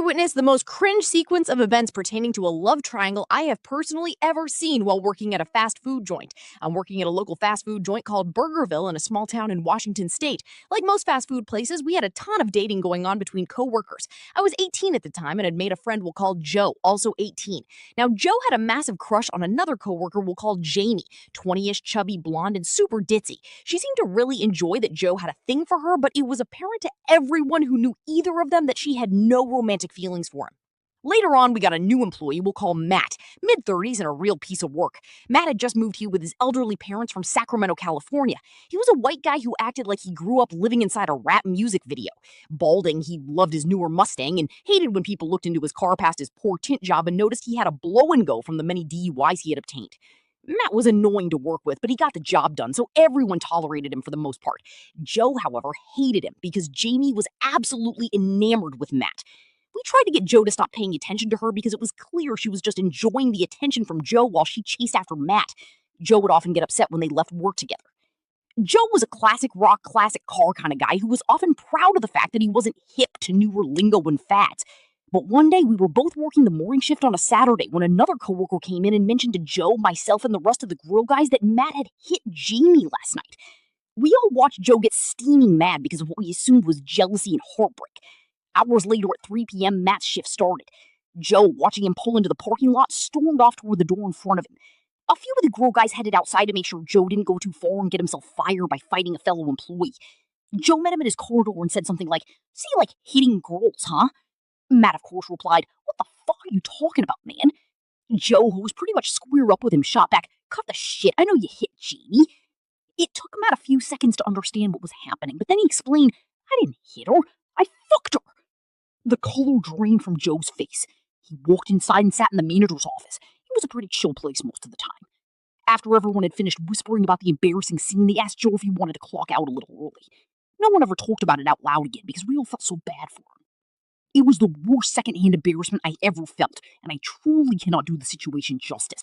witnessed the most cringe sequence of events pertaining to a love triangle I have personally ever seen while working at a fast food joint. I'm working at a local fast food joint called Burgerville in a small town in Washington state. Like most fast food places, we had a ton of dating going on between coworkers. I was 18 at the time and had made a friend we'll call Joe, also 18. Now, Joe had a massive crush on another coworker we'll call Jamie, 20-ish, chubby, blonde, and super ditzy. She seemed to really enjoy that Joe had a thing for her, but it was apparent to everyone who knew either of them that she had no romantic feelings for him. Later on, we got a new employee we'll call Matt, mid-30s and a real piece of work. Matt had just moved here with his elderly parents from Sacramento, California. He was a white guy who acted like he grew up living inside a rap music video. Balding, he loved his newer Mustang and hated when people looked into his car past his poor tint job and noticed he had a blow-and-go from the many DUIs he had obtained. Matt was annoying to work with, but he got the job done, so everyone tolerated him for the most part. Joe, however, hated him because Jamie was absolutely enamored with Matt. We tried to get Joe to stop paying attention to her because it was clear she was just enjoying the attention from Joe while she chased after Matt. Joe would often get upset when they left work together. Joe was a classic rock, classic car kind of guy who was often proud of the fact that he wasn't hip to newer lingo and fads. But one day we were both working the morning shift on a Saturday when another coworker came in and mentioned to Joe, myself, and the rest of the grill guys that Matt had hit Jamie last night. We all watched Joe get steaming mad because of what we assumed was jealousy and heartbreak. Hours later at 3 p.m., Matt's shift started. Joe, watching him pull into the parking lot, stormed off toward the door in front of him. A few of the grill guys headed outside to make sure Joe didn't go too far and get himself fired by fighting a fellow employee. Joe met him at his car door and said something like, "See you like hitting girls, huh?" Matt, of course, replied, "What the fuck are you talking about, man?" Joe, who was pretty much square up with him, shot back, "Cut the shit, I know you hit Jamie." It took Matt a few seconds to understand what was happening, but then he explained, "I didn't hit her, I fucked her." The color drained from Joe's face. He walked inside and sat in the manager's office. It was a pretty chill place most of the time. After everyone had finished whispering about the embarrassing scene, they asked Joe if he wanted to clock out a little early. No one ever talked about it out loud again because we all felt so bad for him. It was the worst secondhand embarrassment I ever felt, and I truly cannot do the situation justice.